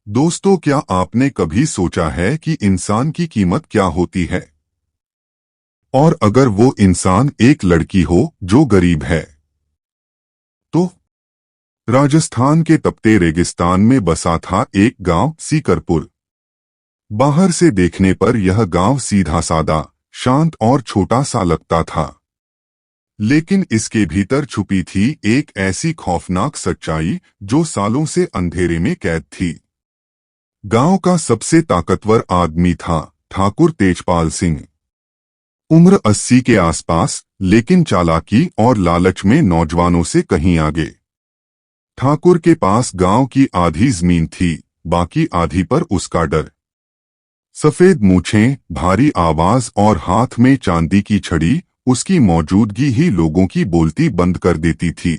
दोस्तों, क्या आपने कभी सोचा है कि इंसान की कीमत क्या होती है? और अगर वो इंसान एक लड़की हो जो गरीब है तो? राजस्थान के तपते रेगिस्तान में बसा था एक गांव सीकरपुर। बाहर से देखने पर यह गांव सीधा सादा, शांत और छोटा सा लगता था। लेकिन इसके भीतर छुपी थी एक ऐसी खौफनाक सच्चाई जो सालों से अंधेरे में कैद थी। गांव का सबसे ताकतवर आदमी था ठाकुर तेजपाल सिंह। उम्र 80 के आसपास, लेकिन चालाकी और लालच में नौजवानों से कहीं आगे। ठाकुर के पास गांव की आधी जमीन थी, बाकी आधी पर उसका डर। सफेद मूछें, भारी आवाज और हाथ में चांदी की छड़ी, उसकी मौजूदगी ही लोगों की बोलती बंद कर देती थी।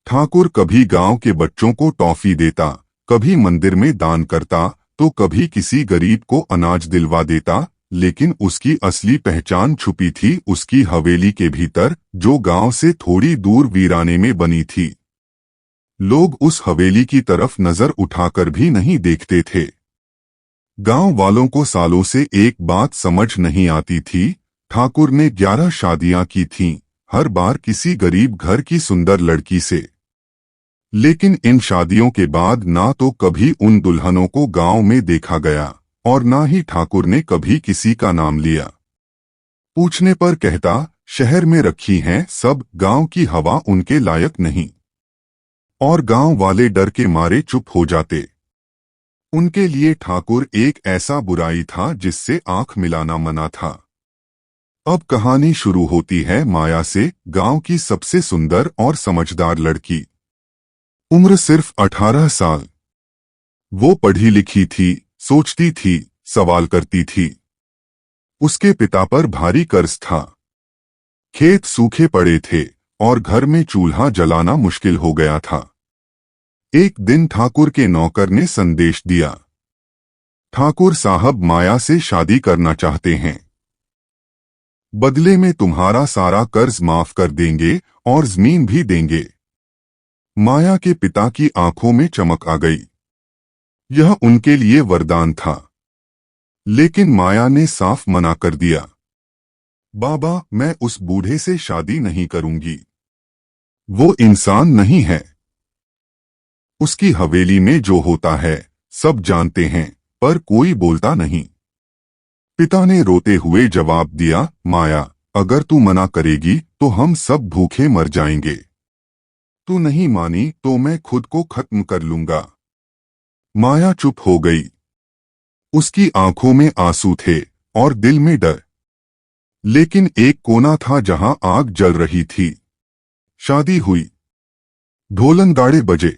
ठाकुर कभी गांव के बच्चों को टॉफी देता, कभी मंदिर में दान करता, तो कभी किसी गरीब को अनाज दिलवा देता। लेकिन उसकी असली पहचान छुपी थी उसकी हवेली के भीतर, जो गांव से थोड़ी दूर वीराने में बनी थी। लोग उस हवेली की तरफ नजर उठाकर भी नहीं देखते थे। गांव वालों को सालों से एक बात समझ नहीं आती थी। ठाकुर ने 11 शादियां की थीं, हर बार किसी गरीब घर की सुंदर लड़की से। लेकिन इन शादियों के बाद ना तो कभी उन दुल्हनों को गांव में देखा गया, और ना ही ठाकुर ने कभी किसी का नाम लिया। पूछने पर कहता, शहर में रखी हैं सब, गांव की हवा उनके लायक नहीं। और गांव वाले डर के मारे चुप हो जाते। उनके लिए ठाकुर एक ऐसा बुराई था जिससे आंख मिलाना मना था। अब कहानी शुरू होती है माया से, गांव की सबसे सुंदर और समझदार लड़की। उम्र सिर्फ 18 साल। वो पढ़ी लिखी थी, सोचती थी, सवाल करती थी। उसके पिता पर भारी कर्ज था। खेत सूखे पड़े थे और घर में चूल्हा जलाना मुश्किल हो गया था। एक दिन ठाकुर के नौकर ने संदेश दिया, ठाकुर साहब माया से शादी करना चाहते हैं। बदले में तुम्हारा सारा कर्ज माफ कर देंगे और जमीन भी देंगे। माया के पिता की आंखों में चमक आ गई। यह उनके लिए वरदान था। लेकिन माया ने साफ मना कर दिया, बाबा, मैं उस बूढ़े से शादी नहीं करूंगी। वो इंसान नहीं है। उसकी हवेली में जो होता है सब जानते हैं, पर कोई बोलता नहीं। पिता ने रोते हुए जवाब दिया, माया, अगर तू मना करेगी तो हम सब भूखे मर जाएंगे। तू नहीं मानी तो मैं खुद को खत्म कर लूंगा। माया चुप हो गई। उसकी आंखों में आंसू थे और दिल में डर। लेकिन एक कोना था जहां आग जल रही थी। शादी हुई। ढोलन गाड़े बजे।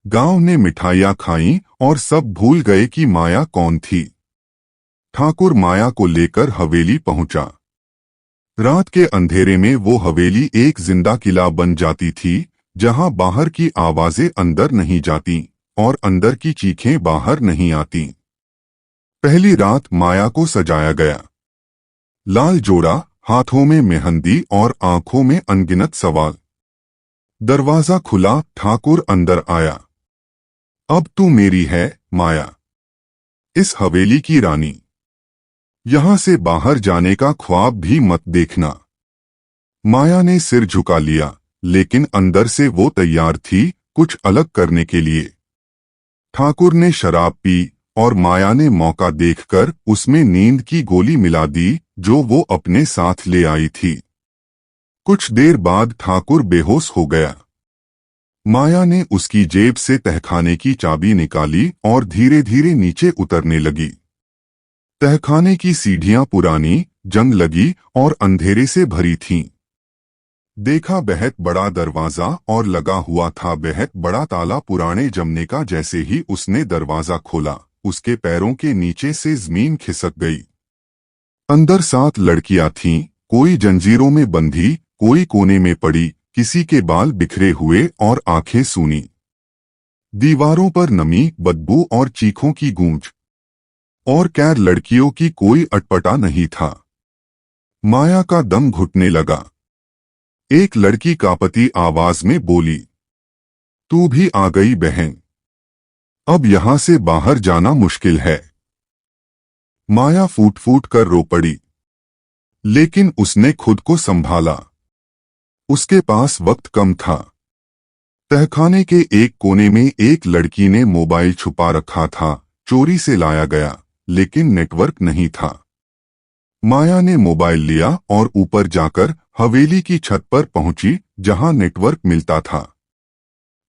गांव ने मिठाइयां खाईं और सब भूल गए कि माया कौन थी। ठाकुर माया को लेकर हवेली पहुंचा। रात के अंधेरे में वो हवेली एक जिंदा किला बन जाती थी, जहां बाहर की आवाजें अंदर नहीं जाती और अंदर की चीखें बाहर नहीं आती। पहली रात माया को सजाया गया। लाल जोड़ा, हाथों में मेहंदी और आंखों में अनगिनत सवाल। दरवाजा खुला, ठाकुर अंदर आया। अब तू मेरी है, माया, इस हवेली की रानी। यहां से बाहर जाने का ख्वाब भी मत देखना। माया ने सिर झुका लिया, लेकिन अंदर से वो तैयार थी कुछ अलग करने के लिए। ठाकुर ने शराब पी और माया ने मौका देखकर उसमें नींद की गोली मिला दी, जो वो अपने साथ ले आई थी। कुछ देर बाद ठाकुर बेहोश हो गया। माया ने उसकी जेब से तहखाने की चाबी निकाली और धीरे धीरे नीचे उतरने लगी। तहखाने की सीढ़ियां पुरानी, जंग लगी और अंधेरे से भरी थीं। देखा बेहद बड़ा दरवाजा और लगा हुआ था बेहद बड़ा ताला, पुराने जमने का। जैसे ही उसने दरवाजा खोला, उसके पैरों के नीचे से जमीन खिसक गई। अंदर 7 लड़कियां थीं, कोई जंजीरों में बंधी, कोई कोने में पड़ी, किसी के बाल बिखरे हुए और आंखें सूनी। दीवारों पर नमी, बदबू और चीखों की गूंज। और खैर लड़कियों की कोई अटपटा नहीं था। माया का दम घुटने लगा। एक लड़की कांपती आवाज में बोली, तू भी आ गई बहन। अब यहां से बाहर जाना मुश्किल है। माया फूट फूट कर रो पड़ी, लेकिन उसने खुद को संभाला। उसके पास वक्त कम था। तहखाने के एक कोने में एक लड़की ने मोबाइल छुपा रखा था, चोरी से लाया गया, लेकिन नेटवर्क नहीं था। माया ने मोबाइल लिया और ऊपर जाकर हवेली की छत पर पहुंची, जहां नेटवर्क मिलता था।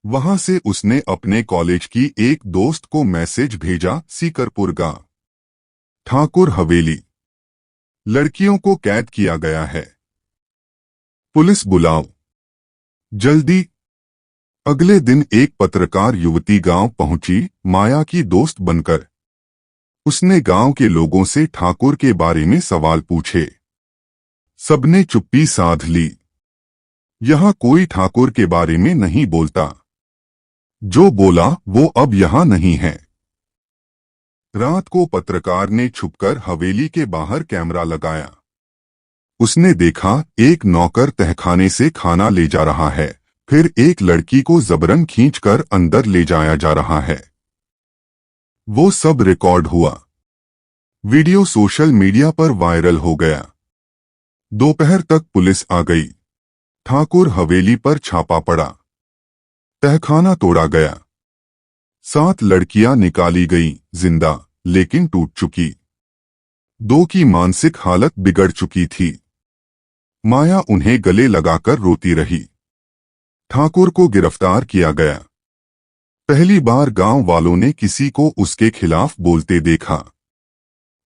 वहां से उसने अपने कॉलेज की एक दोस्त को मैसेज भेजा, सीकरपुर गांव, ठाकुर हवेली। लड़कियों को कैद किया गया है, पुलिस बुलाओ जल्दी। अगले दिन एक पत्रकार युवती गांव पहुंची, माया की दोस्त बनकर। उसने गांव के लोगों से ठाकुर के बारे में सवाल पूछे। सबने चुप्पी साध ली। यहां कोई ठाकुर के बारे में नहीं बोलता। जो बोला वो अब यहां नहीं है। रात को पत्रकार ने छुपकर हवेली के बाहर कैमरा लगाया। उसने देखा एक नौकर तहखाने से खाना ले जा रहा है, फिर एक लड़की को जबरन खींचकर अंदर ले जाया जा रहा है। वो सब रिकॉर्ड हुआ। वीडियो सोशल मीडिया पर वायरल हो गया। दोपहर तक पुलिस आ गई। ठाकुर हवेली पर छापा पड़ा। तहखाना तोड़ा गया। 7 लड़कियां निकाली गईं, जिंदा, लेकिन टूट चुकी। 2 की मानसिक हालत बिगड़ चुकी थी। माया उन्हें गले लगाकर रोती रही। ठाकुर को गिरफ्तार किया गया। पहली बार गांव वालों ने किसी को उसके खिलाफ बोलते देखा।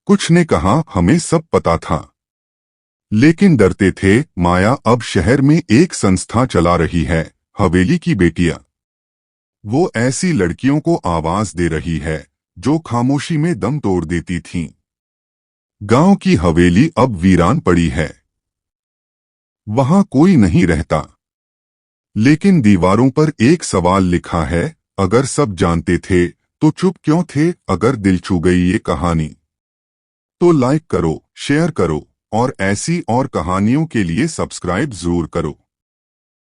कुछ ने कहा हमें सब पता था, लेकिन डरते थे। माया अब शहर में एक संस्था चला रही है, हवेली की बेटियां। वो ऐसी लड़कियों को आवाज दे रही है जो खामोशी में दम तोड़ देती थीं। गांव की हवेली अब वीरान पड़ी है। वहां कोई नहीं रहता, लेकिन दीवारों पर एक सवाल लिखा है, अगर सब जानते थे तो चुप क्यों थे। अगर दिल छू गई ये कहानी तो लाइक करो, शेयर करो और ऐसी और कहानियों के लिए सब्सक्राइब जरूर करो।